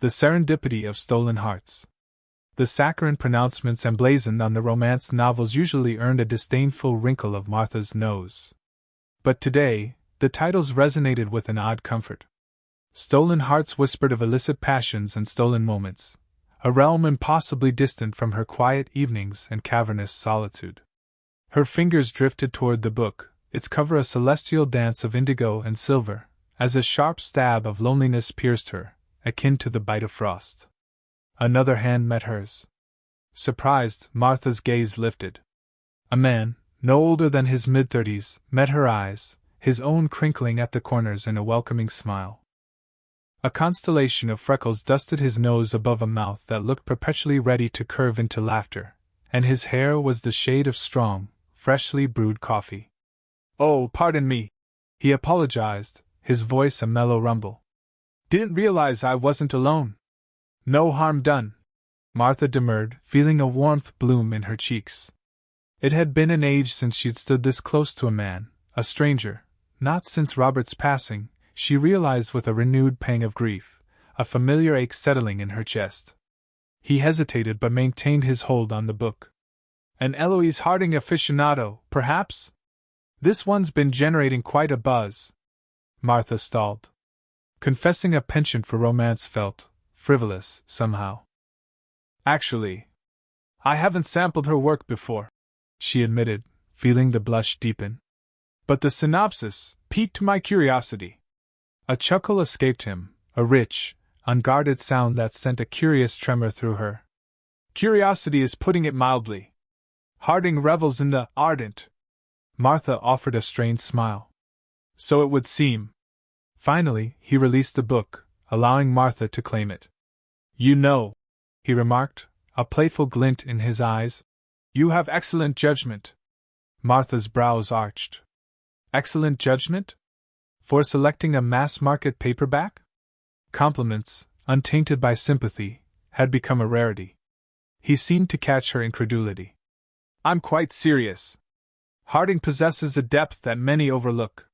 The serendipity of stolen hearts. The saccharine pronouncements emblazoned on the romance novels usually earned a disdainful wrinkle of Martha's nose. But today, the titles resonated with an odd comfort. Stolen Hearts whispered of illicit passions and stolen moments, a realm impossibly distant from her quiet evenings and cavernous solitude. Her fingers drifted toward the book, its cover a celestial dance of indigo and silver, as a sharp stab of loneliness pierced her, akin to the bite of frost. Another hand met hers. Surprised, Martha's gaze lifted. A man, no older than his mid-30s, met her eyes, his own crinkling at the corners in a welcoming smile. A constellation of freckles dusted his nose above a mouth that looked perpetually ready to curve into laughter, and his hair was the shade of strong, freshly brewed coffee. "Oh, pardon me," he apologized, his voice a mellow rumble. "Didn't realize I wasn't alone." "No harm done," Martha demurred, feeling a warmth bloom in her cheeks. It had been an age since she'd stood this close to a man, a stranger, not since Robert's passing, she realized with a renewed pang of grief, a familiar ache settling in her chest. He hesitated but maintained his hold on the book. "An Eloise Harding aficionado, perhaps? This one's been generating quite a buzz." Martha stalled. Confessing a penchant for romance felt frivolous, somehow. "Actually, I haven't sampled her work before," she admitted, feeling the blush deepen. "But the synopsis piqued my curiosity." A chuckle escaped him, a rich, unguarded sound that sent a curious tremor through her. "Curiosity is putting it mildly. Harding revels in the ardent." Martha offered a strained smile. "So it would seem." Finally, he released the book, allowing Martha to claim it. "You know," he remarked, a playful glint in his eyes, "you have excellent judgment." Martha's brows arched. Excellent judgment? For selecting a mass-market paperback? Compliments, untainted by sympathy, had become a rarity. He seemed to catch her incredulity. "I'm quite serious. Harding possesses a depth that many overlook.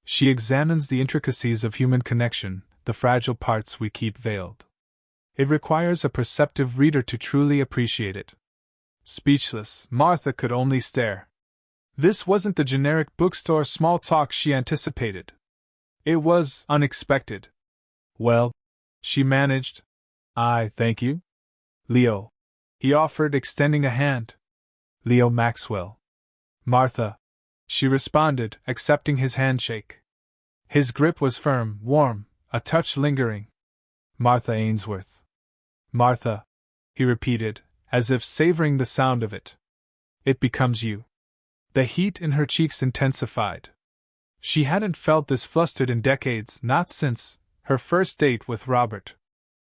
She examines the intricacies of human connection, the fragile parts we keep veiled. It requires a perceptive reader to truly appreciate it." Speechless, Martha could only stare. This wasn't the generic bookstore small talk she anticipated. It was unexpected. "Well," she managed, "I thank you." "Leo," he offered, extending a hand. "Leo Maxwell." "Martha," she responded, accepting his handshake. His grip was firm, warm, a touch lingering. "Martha Ainsworth." "Martha," he repeated, as if savoring the sound of it. "It becomes you." The heat in her cheeks intensified. She hadn't felt this flustered in decades, not since her first date with Robert.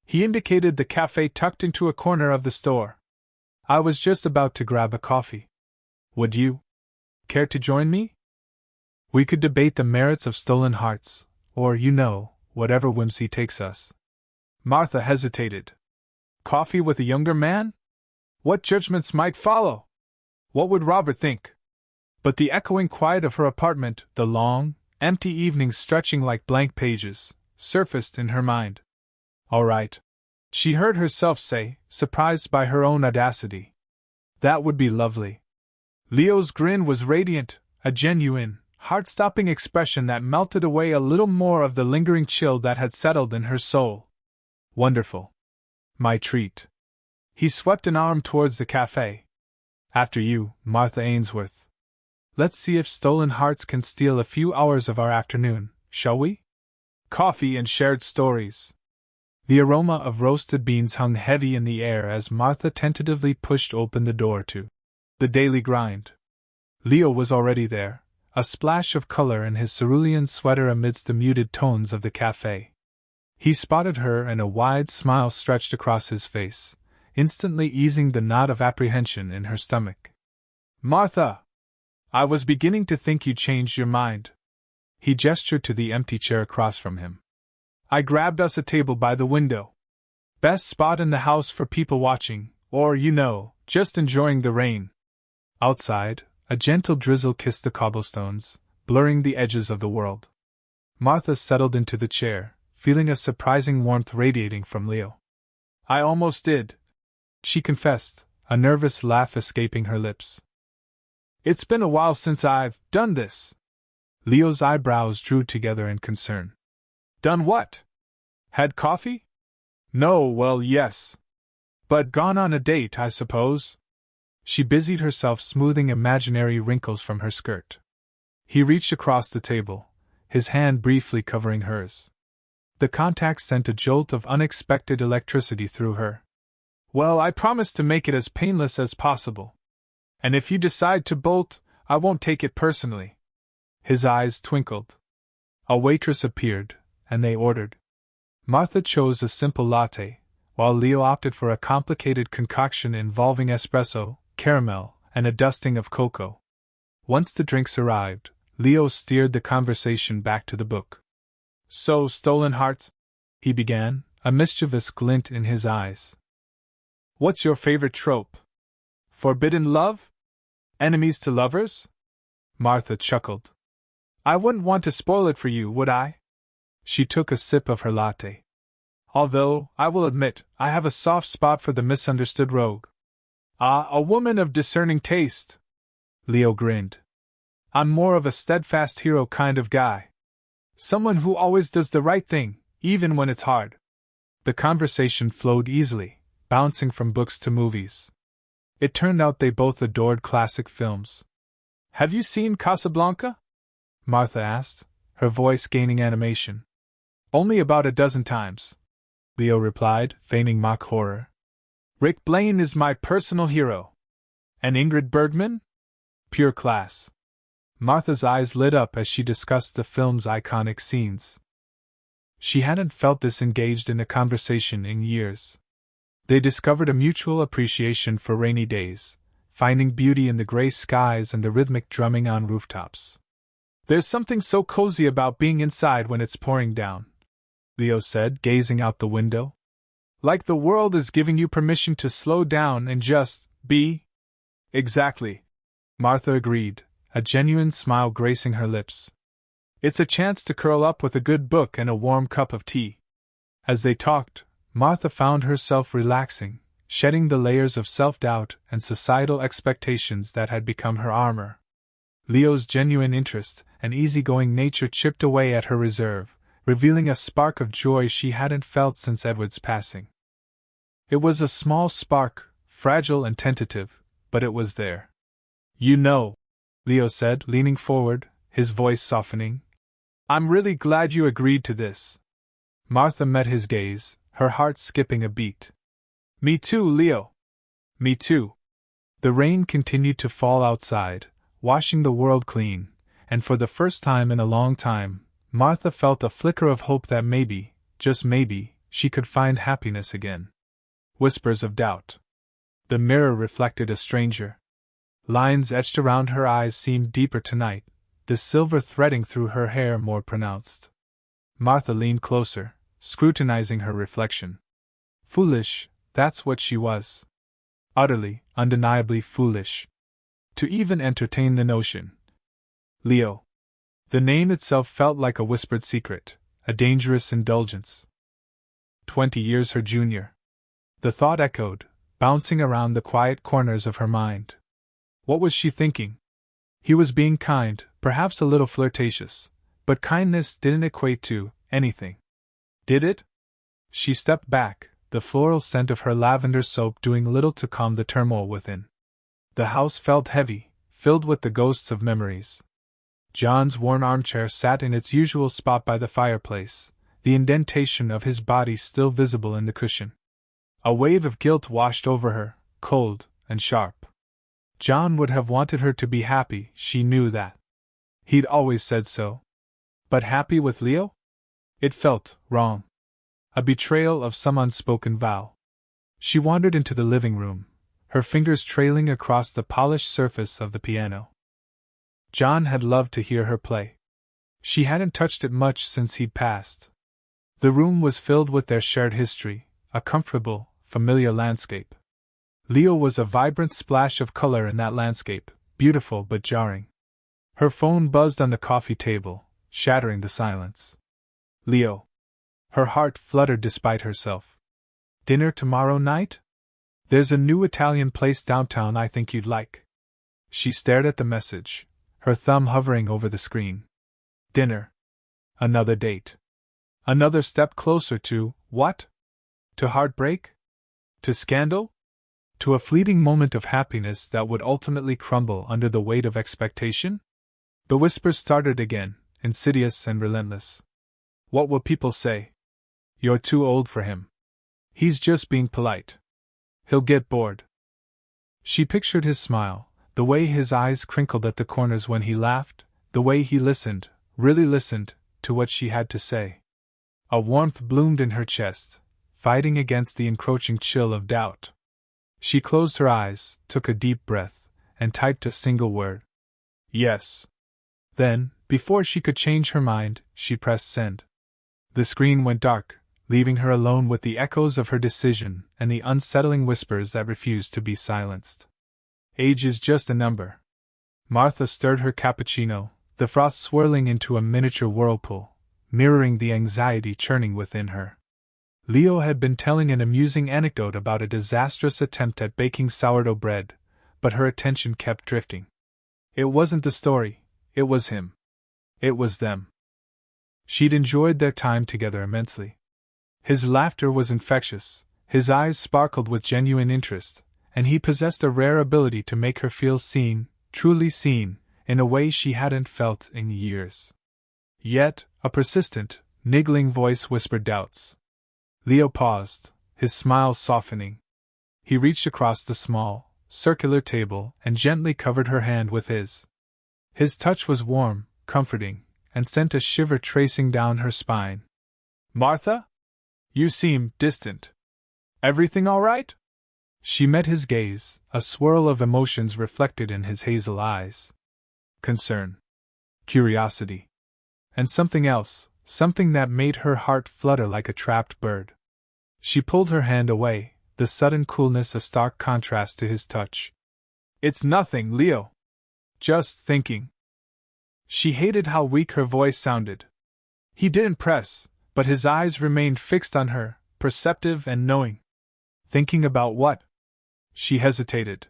He indicated the cafe tucked into a corner of the store. "I was just about to grab a coffee. Would you care to join me? We could debate the merits of stolen hearts, or, whatever whimsy takes us." Martha hesitated. Coffee with a younger man? What judgments might follow? What would Robert think? But the echoing quiet of her apartment, the long, empty evenings stretching like blank pages, surfaced in her mind. "All right," she heard herself say, surprised by her own audacity. "That would be lovely." Leo's grin was radiant, a genuine, heart-stopping expression that melted away a little more of the lingering chill that had settled in her soul. "Wonderful. My treat." He swept an arm towards the cafe. "After you, Martha Ainsworth. Let's see if stolen hearts can steal a few hours of our afternoon, shall we?" Coffee and shared stories. The aroma of roasted beans hung heavy in the air as Martha tentatively pushed open the door to the daily grind. Leo was already there, a splash of color in his cerulean sweater amidst the muted tones of the cafe. He spotted her and a wide smile stretched across his face, instantly easing the knot of apprehension in her stomach. "Martha! I was beginning to think you changed your mind." He gestured to the empty chair across from him. "I grabbed us a table by the window. Best spot in the house for people watching, or, just enjoying the rain." Outside, a gentle drizzle kissed the cobblestones, blurring the edges of the world. Martha settled into the chair, feeling a surprising warmth radiating from Leo. I almost did, she confessed, a nervous laugh escaping her lips. It's been a while since I've done this. Leo's eyebrows drew together in concern. Done what? Had coffee? No, well, yes. But gone on a date, I suppose. She busied herself smoothing imaginary wrinkles from her skirt. He reached across the table, his hand briefly covering hers. The contact sent a jolt of unexpected electricity through her. Well, I promise to make it as painless as possible. And if you decide to bolt, I won't take it personally. His eyes twinkled. A waitress appeared, and they ordered. Martha chose a simple latte, while Leo opted for a complicated concoction involving espresso, caramel, and a dusting of cocoa. Once the drinks arrived, Leo steered the conversation back to the book. So, Stolen Hearts? He began, a mischievous glint in his eyes. What's your favorite trope? Forbidden love? Enemies to lovers? Martha chuckled. I wouldn't want to spoil it for you, would I? She took a sip of her latte. Although, I will admit, I have a soft spot for the misunderstood rogue. Ah, a woman of discerning taste. Leo grinned. I'm more of a steadfast hero kind of guy. Someone who always does the right thing, even when it's hard. The conversation flowed easily, bouncing from books to movies. It turned out they both adored classic films. Have you seen Casablanca? Martha asked, her voice gaining animation. Only about a dozen times, Leo replied, feigning mock horror. Rick Blaine is my personal hero. And Ingrid Bergman? Pure class. Martha's eyes lit up as she discussed the film's iconic scenes. She hadn't felt this engaged in a conversation in years. They discovered a mutual appreciation for rainy days, finding beauty in the gray skies and the rhythmic drumming on rooftops. There's something so cozy about being inside when it's pouring down, Leo said, gazing out the window. Like the world is giving you permission to slow down and just be. Exactly, Martha agreed, a genuine smile gracing her lips. It's a chance to curl up with a good book and a warm cup of tea. As they talked, Martha found herself relaxing, shedding the layers of self-doubt and societal expectations that had become her armor. Leo's genuine interest and easygoing nature chipped away at her reserve, revealing a spark of joy she hadn't felt since Edward's passing. It was a small spark, fragile and tentative, but it was there. You know, Leo said, leaning forward, his voice softening. I'm really glad you agreed to this. Martha met his gaze, her heart skipping a beat. Me too, Leo. Me too. The rain continued to fall outside, washing the world clean, and for the first time in a long time, Martha felt a flicker of hope that maybe, just maybe, she could find happiness again. Whispers of doubt. The mirror reflected a stranger. Lines etched around her eyes seemed deeper tonight, the silver threading through her hair more pronounced. Martha leaned closer, scrutinizing her reflection. Foolish, that's what she was. Utterly, undeniably foolish. To even entertain the notion. Leo. The name itself felt like a whispered secret, a dangerous indulgence. 20 years her junior. The thought echoed, bouncing around the quiet corners of her mind. What was she thinking? He was being kind, perhaps a little flirtatious, but kindness didn't equate to anything. Did it? She stepped back, the floral scent of her lavender soap doing little to calm the turmoil within. The house felt heavy, filled with the ghosts of memories. John's worn armchair sat in its usual spot by the fireplace, the indentation of his body still visible in the cushion. A wave of guilt washed over her, cold and sharp. John would have wanted her to be happy, she knew that. He'd always said so. But happy with Leo? It felt wrong. A betrayal of some unspoken vow. She wandered into the living room, her fingers trailing across the polished surface of the piano. John had loved to hear her play. She hadn't touched it much since he'd passed. The room was filled with their shared history, a comfortable, familiar landscape. Leo was a vibrant splash of color in that landscape, beautiful but jarring. Her phone buzzed on the coffee table, shattering the silence. Leo. Her heart fluttered despite herself. Dinner tomorrow night? There's a new Italian place downtown I think you'd like. She stared at the message, her thumb hovering over the screen. Dinner. Another date. Another step closer to, what? To heartbreak? To scandal? To a fleeting moment of happiness that would ultimately crumble under the weight of expectation? The whispers started again, insidious and relentless. What will people say? You're too old for him. He's just being polite. He'll get bored. She pictured his smile, the way his eyes crinkled at the corners when he laughed, the way he listened, really listened, to what she had to say. A warmth bloomed in her chest, fighting against the encroaching chill of doubt. She closed her eyes, took a deep breath, and typed a single word. Yes. Then, before she could change her mind, she pressed send. The screen went dark, leaving her alone with the echoes of her decision and the unsettling whispers that refused to be silenced. Age is just a number. Martha stirred her cappuccino, the froth swirling into a miniature whirlpool, mirroring the anxiety churning within her. Leo had been telling an amusing anecdote about a disastrous attempt at baking sourdough bread, but her attention kept drifting. It wasn't the story, it was him. It was them. She'd enjoyed their time together immensely. His laughter was infectious, his eyes sparkled with genuine interest, and he possessed a rare ability to make her feel seen, truly seen, in a way she hadn't felt in years. Yet, a persistent, niggling voice whispered doubts. Leo paused, his smile softening. He reached across the small, circular table and gently covered her hand with his. His touch was warm, comforting, and sent a shiver tracing down her spine. Martha? You seem distant. Everything all right? She met his gaze, a swirl of emotions reflected in his hazel eyes. Concern. Curiosity. And something else, something that made her heart flutter like a trapped bird. She pulled her hand away, the sudden coolness a stark contrast to his touch. It's nothing, Leo. Just thinking. She hated how weak her voice sounded. He didn't press, but his eyes remained fixed on her, perceptive and knowing. Thinking about what? She hesitated.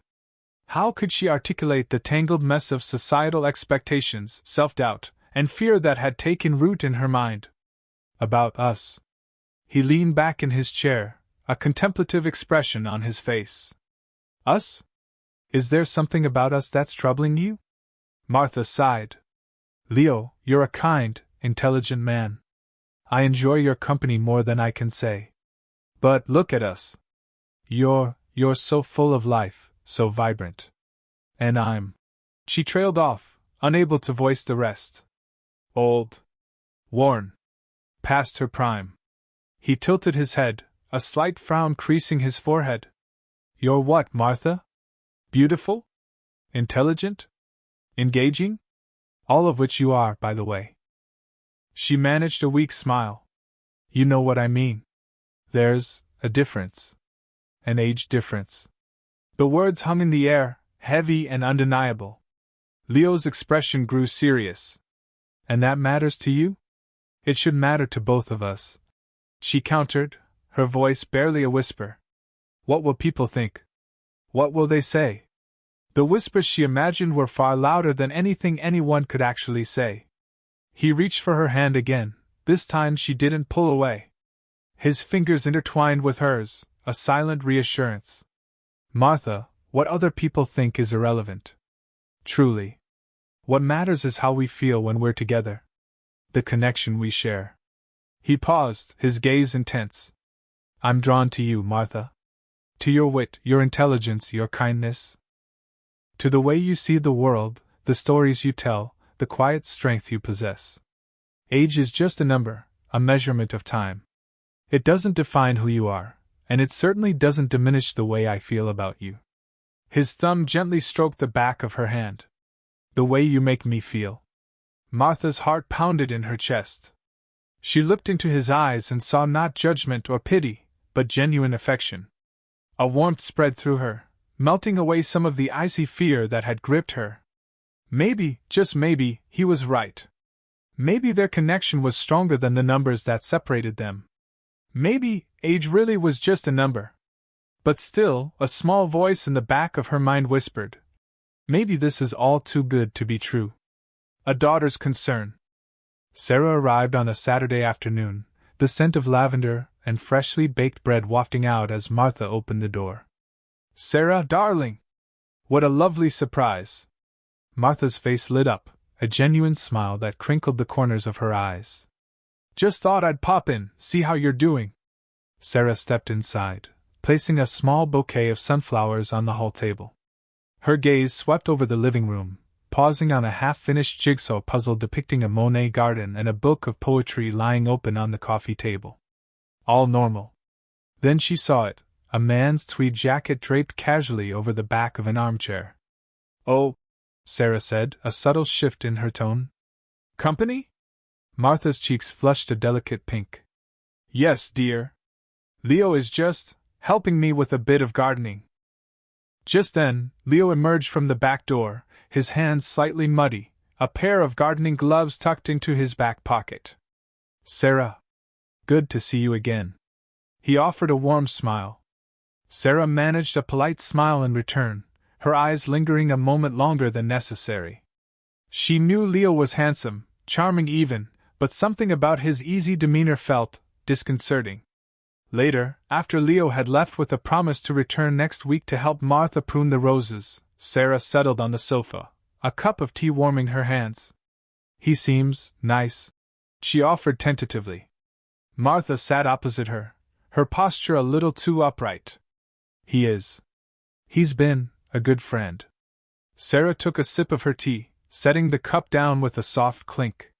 How could she articulate the tangled mess of societal expectations, self-doubt, and fear that had taken root in her mind? About us. He leaned back in his chair, a contemplative expression on his face. Us? Is there something about us that's troubling you? Martha sighed. Leo, you're a kind, intelligent man. I enjoy your company more than I can say. But look at us. You're so full of life, so vibrant. And I'm. She trailed off, unable to voice the rest. Old. Worn. Past her prime. He tilted his head, a slight frown creasing his forehead. You're what, Martha? Beautiful? Intelligent? Engaging? All of which you are, by the way. She managed a weak smile. You know what I mean. There's a difference. An age difference. The words hung in the air, heavy and undeniable. Leo's expression grew serious. And that matters to you? It should matter to both of us. She countered, her voice barely a whisper. What will people think? What will they say? The whispers she imagined were far louder than anything anyone could actually say. He reached for her hand again, this time she didn't pull away. His fingers intertwined with hers, a silent reassurance. Martha, what other people think is irrelevant. Truly. What matters is how we feel when we're together. The connection we share. He paused, his gaze intense. I'm drawn to you, Martha. To your wit, your intelligence, your kindness. To the way you see the world, the stories you tell, the quiet strength you possess. Age is just a number, a measurement of time. It doesn't define who you are, and it certainly doesn't diminish the way I feel about you. His thumb gently stroked the back of her hand. The way you make me feel. Martha's heart pounded in her chest. She looked into his eyes and saw not judgment or pity, but genuine affection. A warmth spread through her, melting away some of the icy fear that had gripped her. Maybe, just maybe, he was right. Maybe their connection was stronger than the numbers that separated them. Maybe age really was just a number. But still, a small voice in the back of her mind whispered, maybe this is all too good to be true. A daughter's concern. Sarah arrived on a Saturday afternoon, the scent of lavender and freshly baked bread wafting out as Martha opened the door. Sarah, darling! What a lovely surprise! Martha's face lit up, a genuine smile that crinkled the corners of her eyes. Just thought I'd pop in, see how you're doing. Sarah stepped inside, placing a small bouquet of sunflowers on the hall table. Her gaze swept over the living room, pausing on a half-finished jigsaw puzzle depicting a Monet garden and a book of poetry lying open on the coffee table. All normal. Then she saw it, a man's tweed jacket draped casually over the back of an armchair. Oh, Sarah said, a subtle shift in her tone. Company? Martha's cheeks flushed a delicate pink. Yes, dear. Leo is just helping me with a bit of gardening. Just then, Leo emerged from the back door, his hands slightly muddy, a pair of gardening gloves tucked into his back pocket. Sarah. Good to see you again. He offered a warm smile. Sarah managed a polite smile in return, her eyes lingering a moment longer than necessary. She knew Leo was handsome, charming even, but something about his easy demeanor felt disconcerting. Later, after Leo had left with a promise to return next week to help Martha prune the roses, Sarah settled on the sofa, a cup of tea warming her hands. He seems nice, she offered tentatively. Martha sat opposite her, her posture a little too upright. He is. He's been a good friend. Sarah took a sip of her tea, setting the cup down with a soft clink.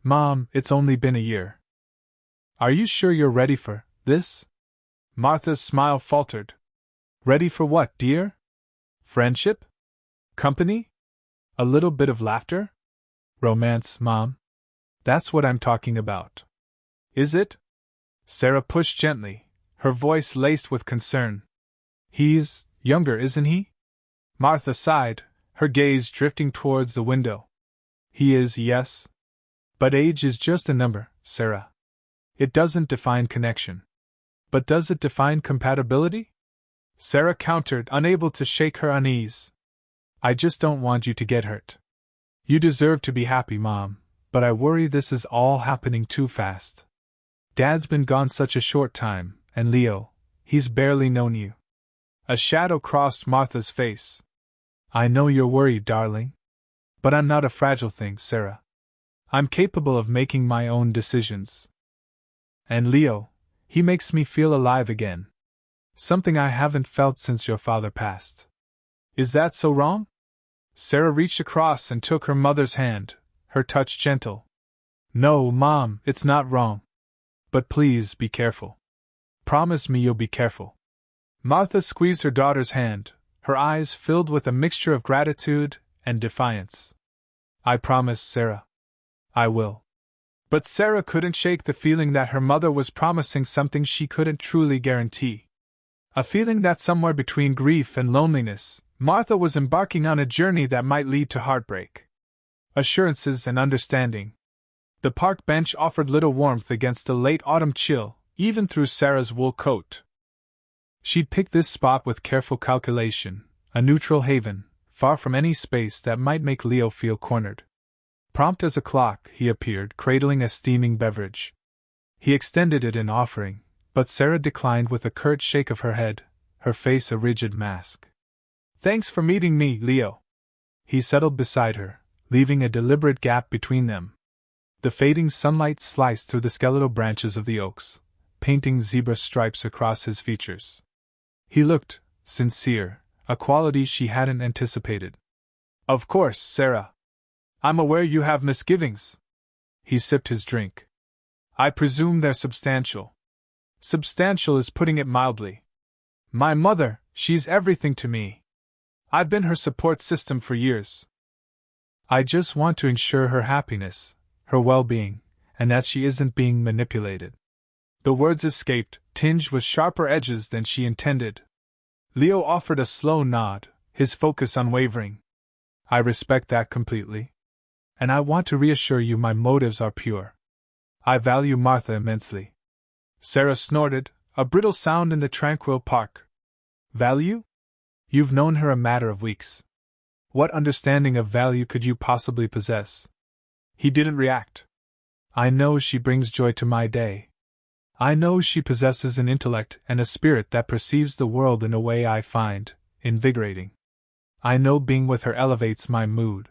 Mom, it's only been a year. Are you sure you're ready for this? Martha's smile faltered. Ready for what, dear? Friendship? Company? A little bit of laughter? Romance, Mom? That's what I'm talking about. Is it? Sarah pushed gently, her voice laced with concern. He's younger, isn't he? Martha sighed, her gaze drifting towards the window. He is, yes. But age is just a number, Sarah. It doesn't define connection. But does it define compatibility? Sarah countered, unable to shake her unease. I just don't want you to get hurt. You deserve to be happy, Mom, but I worry this is all happening too fast. Dad's been gone such a short time, and Leo, he's barely known you. A shadow crossed Martha's face. I know you're worried, darling. But I'm not a fragile thing, Sarah. I'm capable of making my own decisions. And Leo, he makes me feel alive again. Something I haven't felt since your father passed. Is that so wrong? Sarah reached across and took her mother's hand, her touch gentle. No, Mom, it's not wrong. But please be careful. Promise me you'll be careful. Martha squeezed her daughter's hand, her eyes filled with a mixture of gratitude and defiance. I promise, Sarah. I will. But Sarah couldn't shake the feeling that her mother was promising something she couldn't truly guarantee. A feeling that somewhere between grief and loneliness, Martha was embarking on a journey that might lead to heartbreak. Assurances and understanding. The park bench offered little warmth against the late autumn chill, even through Sarah's wool coat. She'd picked this spot with careful calculation, a neutral haven, far from any space that might make Leo feel cornered. Prompt as a clock, he appeared, cradling a steaming beverage. He extended it in offering, but Sarah declined with a curt shake of her head, her face a rigid mask. Thanks for meeting me, Leo. He settled beside her, leaving a deliberate gap between them. The fading sunlight sliced through the skeletal branches of the oaks, painting zebra stripes across his features. He looked sincere, a quality she hadn't anticipated. Of course, Sarah. I'm aware you have misgivings. He sipped his drink. I presume they're substantial. Substantial is putting it mildly. My mother, she's everything to me. I've been her support system for years. I just want to ensure her happiness, her well-being, and that she isn't being manipulated. The words escaped, tinged with sharper edges than she intended. Leo offered a slow nod, his focus unwavering. I respect that completely. and I want to reassure you my motives are pure. I value Martha immensely. Sarah snorted, a brittle sound in the tranquil park. Value? You've known her a matter of weeks. What understanding of value could you possibly possess? He didn't react. I know she brings joy to my day. I know she possesses an intellect and a spirit that perceives the world in a way I find invigorating. I know being with her elevates my mood.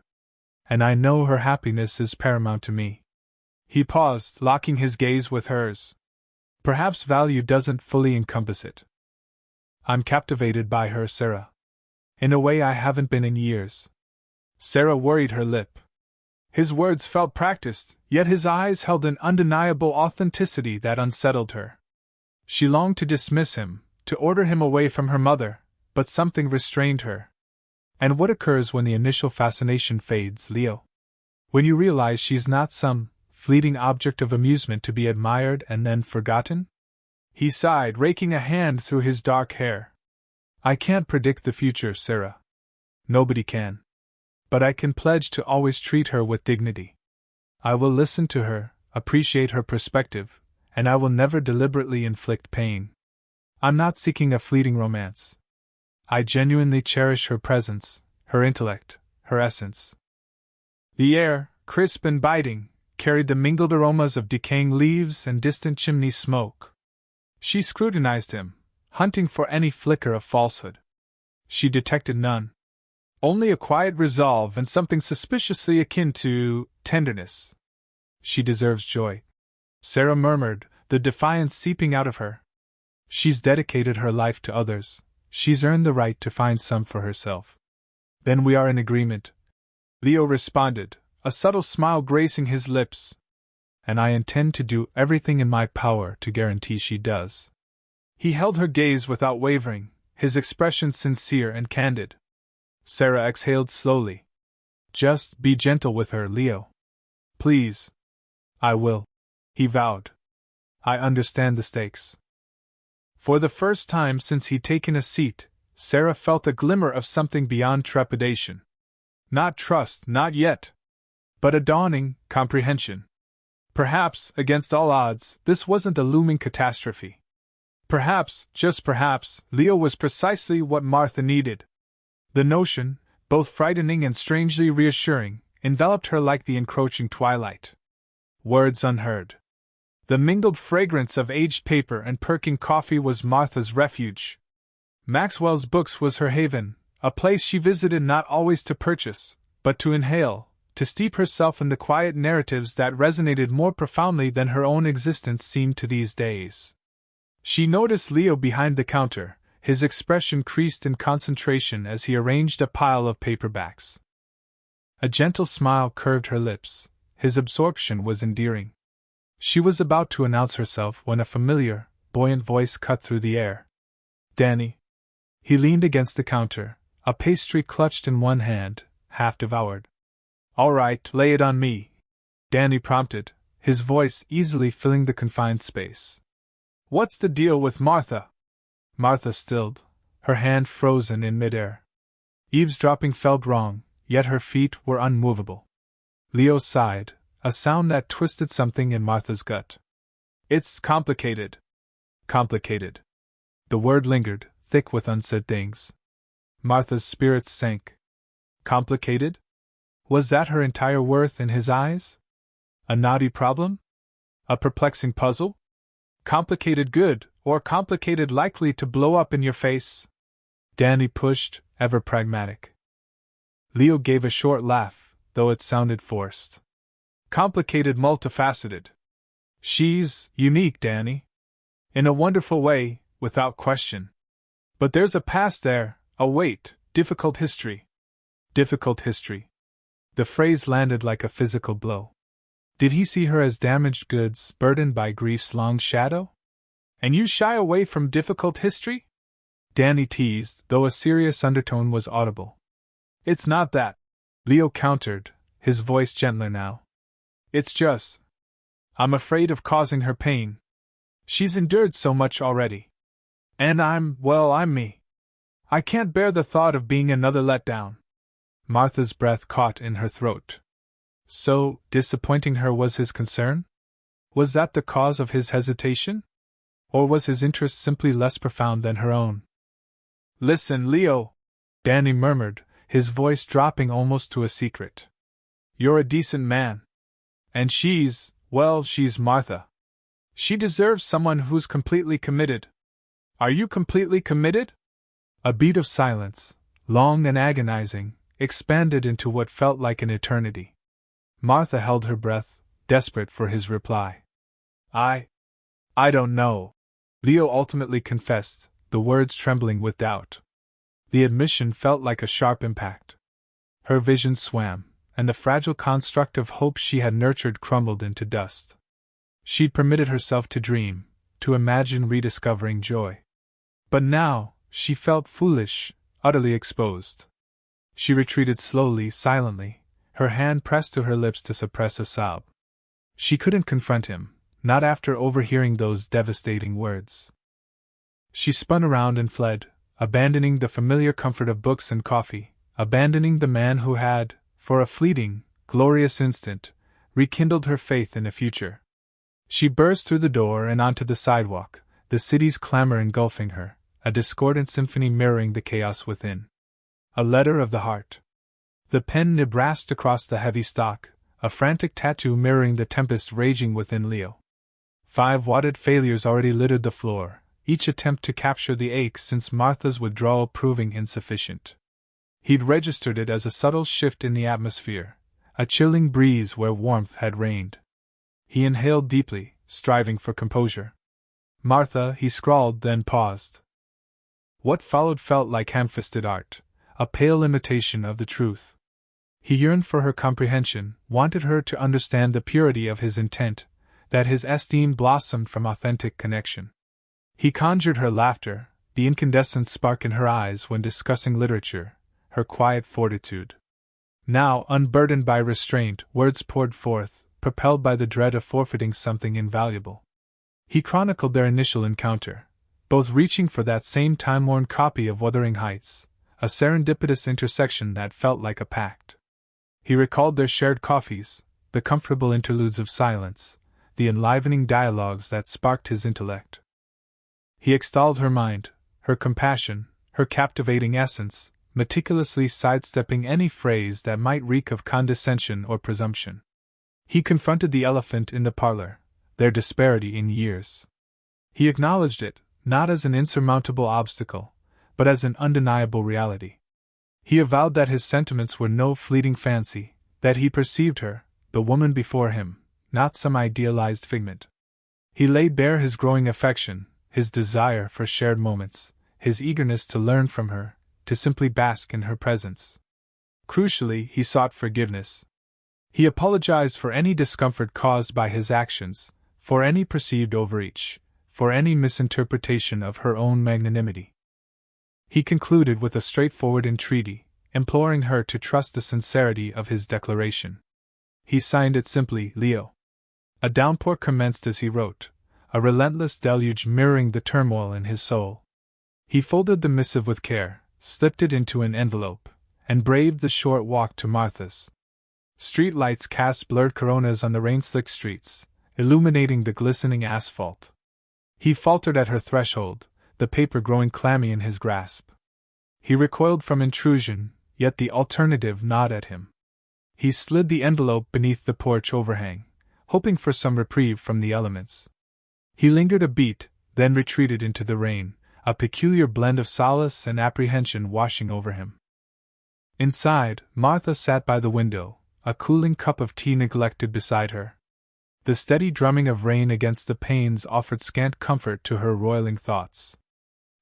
And I know her happiness is paramount to me. He paused, locking his gaze with hers. Perhaps value doesn't fully encompass it. I'm captivated by her, Sarah. In a way I haven't been in years. Sarah worried her lip. His words felt practiced, yet his eyes held an undeniable authenticity that unsettled her. She longed to dismiss him, to order him away from her mother, but something restrained her. And what occurs when the initial fascination fades, Leo? When you realize she's not some fleeting object of amusement to be admired and then forgotten? He sighed, raking a hand through his dark hair. I can't predict the future, Sarah. Nobody can. But I can pledge to always treat her with dignity. I will listen to her, appreciate her perspective, and I will never deliberately inflict pain. I'm not seeking a fleeting romance. I genuinely cherish her presence, her intellect, her essence. The air, crisp and biting, carried the mingled aromas of decaying leaves and distant chimney smoke. She scrutinized him, hunting for any flicker of falsehood. She detected none. Only a quiet resolve and something suspiciously akin to tenderness. She deserves joy, Sarah murmured, the defiance seeping out of her. She's dedicated her life to others. She's earned the right to find some for herself. Then we are in agreement, Leo responded, a subtle smile gracing his lips. And I intend to do everything in my power to guarantee she does. He held her gaze without wavering, his expression sincere and candid. Sarah exhaled slowly. Just be gentle with her, Leo. Please. I will, he vowed. I understand the stakes. For the first time since he'd taken a seat, Sarah felt a glimmer of something beyond trepidation. Not trust, not yet. But a dawning comprehension. Perhaps, against all odds, this wasn't a looming catastrophe. Perhaps, just perhaps, Leo was precisely what Martha needed. The notion, both frightening and strangely reassuring, enveloped her like the encroaching twilight. Words unheard. The mingled fragrance of aged paper and perking coffee was Martha's refuge. Maxwell's Books was her haven, a place she visited not always to purchase, but to inhale, to steep herself in the quiet narratives that resonated more profoundly than her own existence seemed to these days. She noticed Leo behind the counter, his expression creased in concentration as he arranged a pile of paperbacks. A gentle smile curved her lips, his absorption was endearing. She was about to announce herself when a familiar, buoyant voice cut through the air. Danny. He leaned against the counter, a pastry clutched in one hand, half devoured. All right, lay it on me, Danny prompted, his voice easily filling the confined space. What's the deal with Martha? Martha stilled, her hand frozen in midair. Eavesdropping felt wrong, yet her feet were unmovable. Leo sighed, a sound that twisted something in Martha's gut. It's complicated. Complicated. The word lingered, thick with unsaid things. Martha's spirits sank. Complicated? Was that her entire worth in his eyes? A knotty problem? A perplexing puzzle? Complicated good, or complicated likely to blow up in your face? Danny pushed, ever pragmatic. Leo gave a short laugh, though it sounded forced. Complicated, multifaceted. She's unique, Danny. In a wonderful way, without question. But there's a past there, a weight, difficult history. Difficult history. The phrase landed like a physical blow. Did he see her as damaged goods, burdened by grief's long shadow? And you shy away from difficult history? Danny teased, though a serious undertone was audible. It's not that, Leo countered, his voice gentler now. It's just, I'm afraid of causing her pain. She's endured so much already. And I'm me. I can't bear the thought of being another letdown. Martha's breath caught in her throat. So, disappointing her was his concern? Was that the cause of his hesitation? Or was his interest simply less profound than her own? Listen, Leo, Danny murmured, his voice dropping almost to a secret. You're a decent man. And she's Martha. She deserves someone who's completely committed. Are you completely committed? A beat of silence, long and agonizing, expanded into what felt like an eternity. Martha held her breath, desperate for his reply. I don't know, Leo ultimately confessed, the words trembling with doubt. The admission felt like a sharp impact. Her vision swam, and the fragile construct of hope she had nurtured crumbled into dust. She'd permitted herself to dream, to imagine rediscovering joy. But now, she felt foolish, utterly exposed. She retreated slowly, silently, her hand pressed to her lips to suppress a sob. She couldn't confront him, not after overhearing those devastating words. She spun around and fled, abandoning the familiar comfort of books and coffee, abandoning the man who had, for a fleeting, glorious instant, rekindled her faith in a future. She burst through the door and onto the sidewalk, the city's clamor engulfing her, a discordant symphony mirroring the chaos within. A letter of the heart. The pen nib rasped across the heavy stock, a frantic tattoo mirroring the tempest raging within Leo. 5 wadded failures already littered the floor, each attempt to capture the ache since Martha's withdrawal proving insufficient. He'd registered it as a subtle shift in the atmosphere, a chilling breeze where warmth had reigned. He inhaled deeply, striving for composure. Martha, he scrawled, then paused. What followed felt like ham-fisted art, a pale imitation of the truth. He yearned for her comprehension, wanted her to understand the purity of his intent, that his esteem blossomed from authentic connection. He conjured her laughter, the incandescent spark in her eyes when discussing literature, her quiet fortitude. Now, unburdened by restraint, words poured forth, propelled by the dread of forfeiting something invaluable. He chronicled their initial encounter, both reaching for that same time-worn copy of Wuthering Heights, a serendipitous intersection that felt like a pact. He recalled their shared coffees, the comfortable interludes of silence, the enlivening dialogues that sparked his intellect. He extolled her mind, her compassion, her captivating essence, meticulously sidestepping any phrase that might reek of condescension or presumption. He confronted the elephant in the parlor, their disparity in years. He acknowledged it, not as an insurmountable obstacle, but as an undeniable reality. He avowed that his sentiments were no fleeting fancy, that he perceived her, the woman before him, not some idealized figment. He laid bare his growing affection, his desire for shared moments, his eagerness to learn from her, to simply bask in her presence. Crucially, he sought forgiveness. He apologized for any discomfort caused by his actions, for any perceived overreach, for any misinterpretation of her own magnanimity. He concluded with a straightforward entreaty, imploring her to trust the sincerity of his declaration. He signed it simply, Leo. A downpour commenced as he wrote, a relentless deluge mirroring the turmoil in his soul. He folded the missive with care, slipped it into an envelope, and braved the short walk to Martha's. Street lights cast blurred coronas on the rain-slicked streets, illuminating the glistening asphalt. He faltered at her threshold, the paper growing clammy in his grasp. He recoiled from intrusion, yet the alternative gnawed at him. He slid the envelope beneath the porch overhang, hoping for some reprieve from the elements. He lingered a beat, then retreated into the rain, a peculiar blend of solace and apprehension washing over him. Inside, Martha sat by the window, a cooling cup of tea neglected beside her. The steady drumming of rain against the panes offered scant comfort to her roiling thoughts.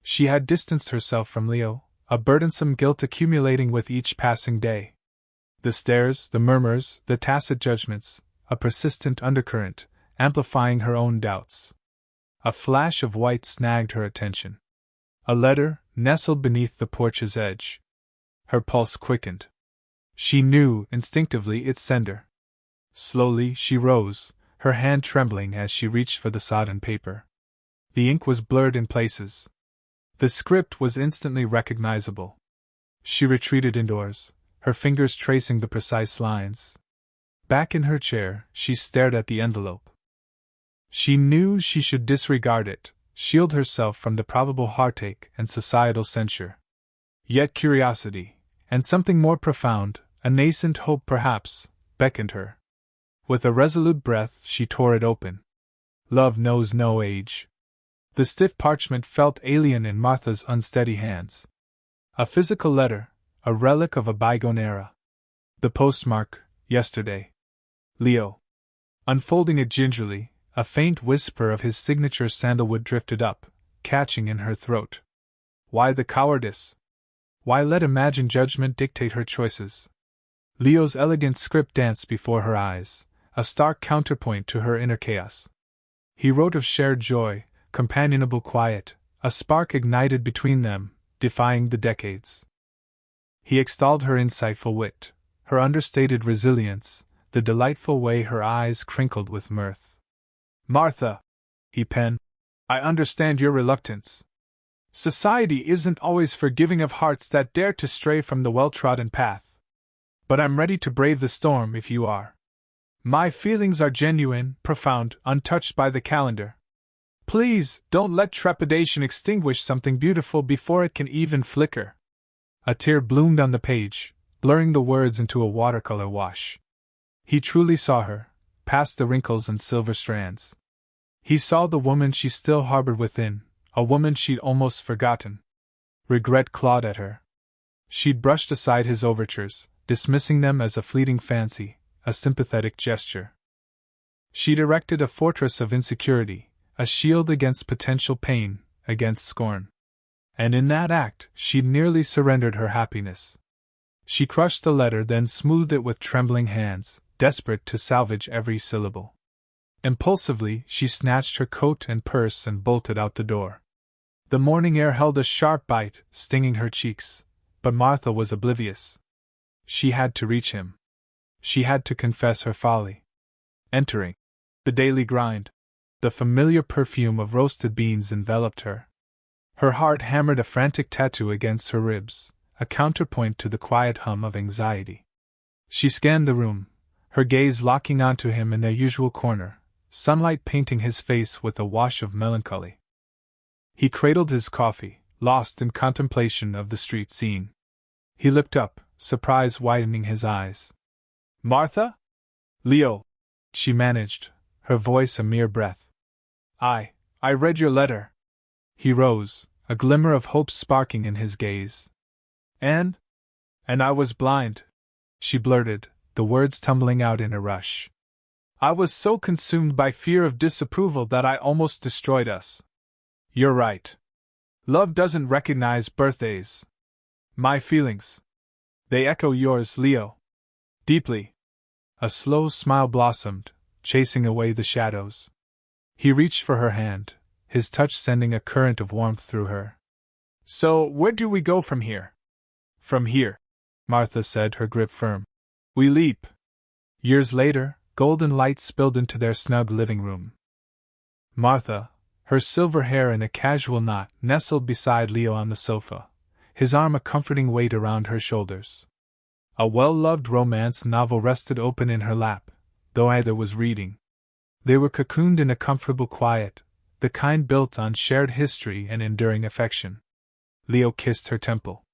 She had distanced herself from Leo, a burdensome guilt accumulating with each passing day. The stares, the murmurs, the tacit judgments, a persistent undercurrent, amplifying her own doubts. A flash of white snagged her attention. A letter, nestled beneath the porch's edge. Her pulse quickened. She knew, instinctively, its sender. Slowly, she rose, her hand trembling as she reached for the sodden paper. The ink was blurred in places. The script was instantly recognizable. She retreated indoors, her fingers tracing the precise lines. Back in her chair, she stared at the envelope. She knew she should disregard it, shield herself from the probable heartache and societal censure. Yet curiosity, and something more profound, a nascent hope perhaps, beckoned her. With a resolute breath, she tore it open. Love knows no age. The stiff parchment felt alien in Martha's unsteady hands. A physical letter, a relic of a bygone era. The postmark, yesterday. Leo. Unfolding it gingerly, a faint whisper of his signature sandalwood drifted up, catching in her throat. Why the cowardice? Why let imagined judgment dictate her choices? Leo's elegant script danced before her eyes, a stark counterpoint to her inner chaos. He wrote of shared joy, companionable quiet, a spark ignited between them, defying the decades. He extolled her insightful wit, her understated resilience, the delightful way her eyes crinkled with mirth. Martha, he penned, I understand your reluctance. Society isn't always forgiving of hearts that dare to stray from the well-trodden path. But I'm ready to brave the storm if you are. My feelings are genuine, profound, untouched by the calendar. Please, don't let trepidation extinguish something beautiful before it can even flicker. A tear bloomed on the page, blurring the words into a watercolor wash. He truly saw her, past the wrinkles and silver strands. He saw the woman she still harbored within, a woman she'd almost forgotten. Regret clawed at her. She'd brushed aside his overtures, dismissing them as a fleeting fancy, a sympathetic gesture. She'd erected a fortress of insecurity, a shield against potential pain, against scorn. And in that act, she'd nearly surrendered her happiness. She crushed the letter, then smoothed it with trembling hands, desperate to salvage every syllable. Impulsively, she snatched her coat and purse and bolted out the door. The morning air held a sharp bite, stinging her cheeks, but Martha was oblivious. She had to reach him. She had to confess her folly. Entering the daily grind, the familiar perfume of roasted beans enveloped her. Her heart hammered a frantic tattoo against her ribs, a counterpoint to the quiet hum of anxiety. She scanned the room, her gaze locking onto him in their usual corner, sunlight painting his face with a wash of melancholy. He cradled his coffee, lost in contemplation of the street scene. He looked up, surprise widening his eyes. Martha? Leo, she managed, her voice a mere breath. I read your letter. He rose, a glimmer of hope sparking in his gaze. And I was blind, she blurted, the words tumbling out in a rush. I was so consumed by fear of disapproval that I almost destroyed us. You're right. Love doesn't recognize birthdays. My feelings. They echo yours, Leo. Deeply. A slow smile blossomed, chasing away the shadows. He reached for her hand, his touch sending a current of warmth through her. So, where do we go from here? From here, Martha said, her grip firm. We leap. Years later, golden light spilled into their snug living room. Martha, her silver hair in a casual knot, nestled beside Leo on the sofa, his arm a comforting weight around her shoulders. A well-loved romance novel rested open in her lap, though either was reading. They were cocooned in a comfortable quiet, the kind built on shared history and enduring affection. Leo kissed her temple.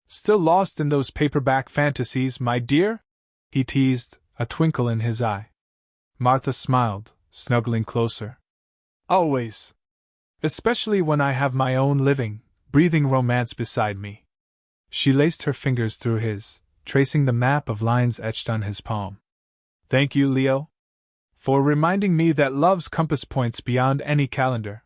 Still lost in those paperback fantasies, my dear? He teased, a twinkle in his eye. Martha smiled, snuggling closer. Always. Especially when I have my own living, breathing romance beside me. She laced her fingers through his, tracing the map of lines etched on his palm. Thank you, Leo, for reminding me that love's compass points beyond any calendar.